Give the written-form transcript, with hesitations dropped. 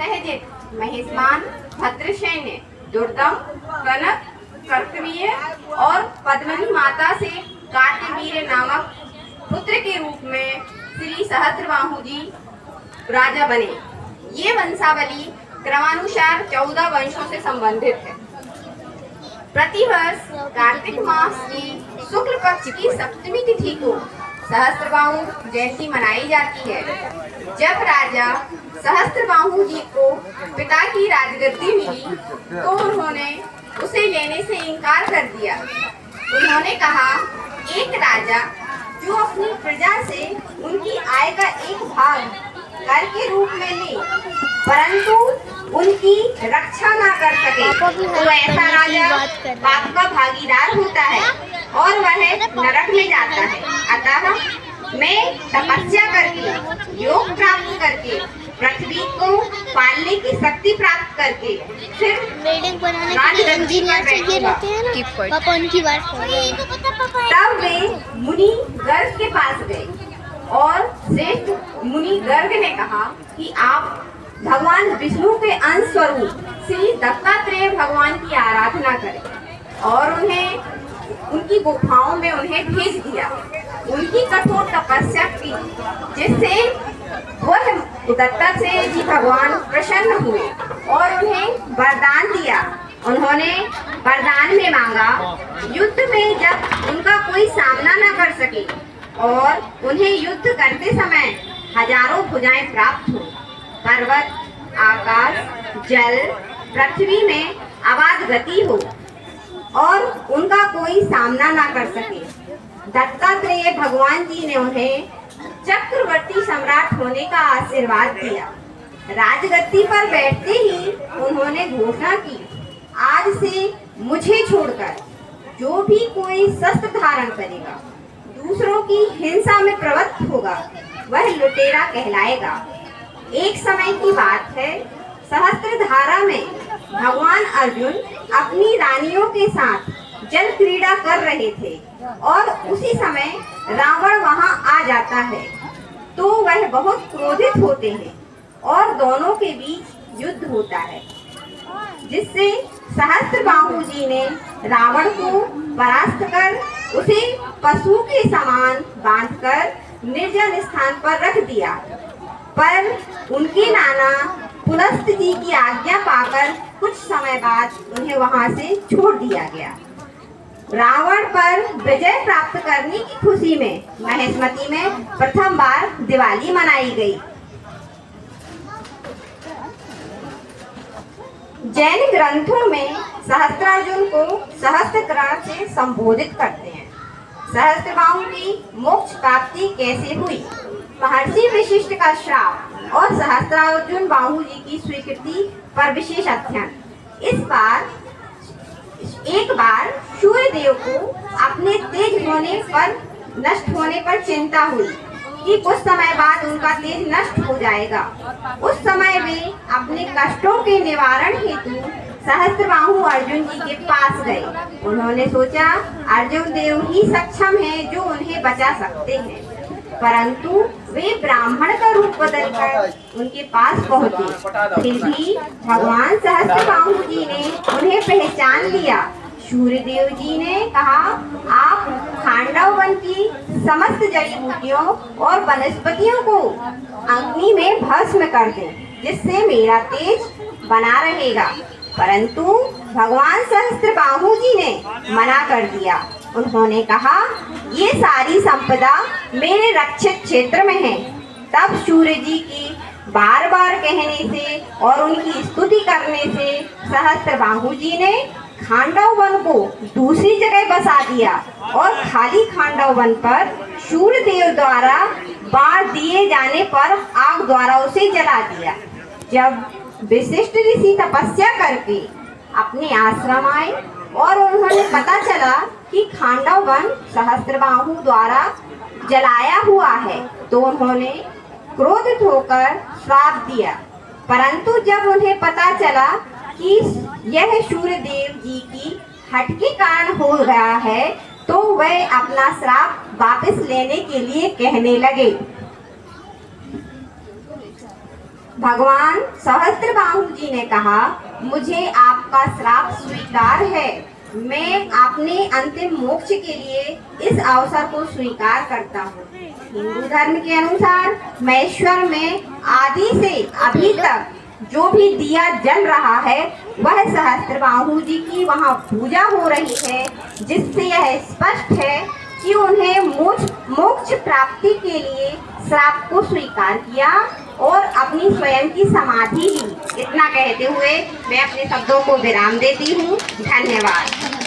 सहजित, महिष्मान, भद्रशयन, दुर्दम, कनक, कर्तवीय और पद्मिनी माता से कार्तवीर्य नामक पुत्र के रूप में श्री सहस्त्रबाहु जी राजा बने। ये वंशावली क्रमानुसार 14 वंशों से संबंधित है। प्रतिवर्ष कार्तिक मास की शुक्ल पक्ष की सप्तमी तिथि को सहस्त्रबाहु जयंती मनाई जाती है। जब राजा सहस्त्रबाहु जी को पिता की राजगद्दी मिली तो उन्होंने उसे लेने से इनकार कर दिया। उन्होंने कहा, एक राजा जो अपनी प्रजा से उनकी आय का एक भाग कर के रूप में ले परंतु उनकी रक्षा ना कर सके तो ऐसा राजा पाप का भागीदार होता है और वह नरक में जाता है। अतः मैं तपस्या करके, योग प्राप्त करके, पृथ्वी को पालने की शक्ति प्राप्त करके फिर राजगद्दी पर बैठूंगा। तब वे मुनि गर्ग के पास गए और श्रेष्ठ मुनि गर्ग ने कहा कि आप भगवान विष्णु के अंश स्वरूप श्री दत्तात्रेय भगवान की आराधना करें और उनकी गुफाओं में उन्हें भेज दिया। उनकी कठोर तपस्या की जिससे वह दत्तात्रेय जी भगवान प्रसन्न हुए और उन्हें वरदान दिया। उन्होंने वरदान में मांगा, युद्ध में जब उनका कोई सामना न कर सके और उन्हें युद्ध करते समय हजारों भुजाएं प्राप्त हो, पर्वत, आकाश, जल, पृथ्वी में अबाध गति हो और उनका कोई सामना ना कर सके। दत्तात्रेय भगवान जी ने उन्हें चक्रवर्ती सम्राट होने का आशीर्वाद दिया। राजगद्दी पर बैठते ही उन्होंने घोषणा की, आज से मुझे छोड़कर जो भी कोई शस्त्र धारण करेगा, दूसरों की हिंसा में प्रवृत्त होगा, वह लुटेरा कहलाएगा। एक समय की बात है, सहस्त्रधारा में भगवान अर्जुन अपनी रानियों के साथ जल क्रीड़ा कर रहे थे और उसी समय रावण वहां आ जाता है तो वह बहुत क्रोधित होते हैं और दोनों के बीच युद्ध होता है, जिससे सहस्त्रबाहु जी ने रावण को परास्त कर उसे पशु के समान बांधकर निर्जन स्थान पर रख दिया। पर उनके नाना पुलस्त जी की आज्ञा पाकर कुछ समय बाद उन्हें वहां से छोड़ दिया गया। रावण पर विजय प्राप्त करने की खुशी में महेशमती में प्रथम बार दिवाली मनाई गई। जैन ग्रंथों में सहस्त्रार्जुन को सहस्त्रकर्ण से संबोधित करते हैं। सहस्त्रबाहु की मोक्ष प्राप्ति कैसे हुई, महर्षि वशिष्ठ का श्राप और सहस्त्रार्जुन बाहु जी की स्वीकृति पर विशेष अध्ययन। एक बार सूर्य देव को अपने तेज होने पर नष्ट होने पर चिंता हुई कि कुछ समय बाद उनका तेज नष्ट हो जाएगा। उस समय वे अपने कष्टों के निवारण हेतु सहस्त्रबाहु अर्जुन जी के पास गए। उन्होंने सोचा अर्जुन देव ही सक्षम हैं जो उन्हें बचा सकते हैं, परंतु वे ब्राह्मण का रूप बदलकर उनके पास पहुंचे। फिर भी भगवान सहस्त्रबाहु जी ने उन्हें पहचान लिया। सूर्यदेव जी ने कहा, आप खांडव वन की समस्त जड़ी बूटियों और वनस्पतियों को अग्नि में भस्म कर दें, जिससे मेरा तेज बना रहेगा। परंतु भगवान सहस्त्रबाहु जी ने मना कर दिया। उन्होंने कहा, ये सारी संपदा मेरे रक्षित क्षेत्र में है। तब सूर्य जी की बार बार कहने से और उनकी स्तुति करने से सहस्त्रबाहु जी ने खांडव वन को दूसरी जगह बसा दिया और खाली खांडव वन पर सूर्य देव द्वारा बाण दिए जाने पर आग द्वारा उसे जला दिया। जब वशिष्ठ ऋषि तपस्या करके अपने आश्रम आए और उन्होंने पता चला कि खांडव वन सहस्त्रबाहु द्वारा जलाया हुआ है तो उन्होंने क्रोधित होकर श्राप दिया। परंतु जब उन्हें पता चला कि यह सूर्य देव जी की हठ के कारण हो गया है तो वह अपना श्राप वापस लेने के लिए कहने लगे। भगवान सहस्त्र ने कहा, मुझे आपका श्राप स्वीकार है। मैं अपने अंतिम मोक्ष के लिए इस अवसर को स्वीकार करता हूँ। हिंदू धर्म के अनुसार महेश्वर में आदि से अभी तक जो भी दिया जल रहा है वह सहस्त्रबाहु जी की वहाँ पूजा हो रही है, जिससे यह स्पष्ट है कि उन्हें मोक्ष प्राप्ति के लिए श्राप को स्वीकार किया और अपनी स्वयं की समाधि ली। इतना कहते हुए मैं अपने शब्दों को विराम देती हूँ। धन्यवाद।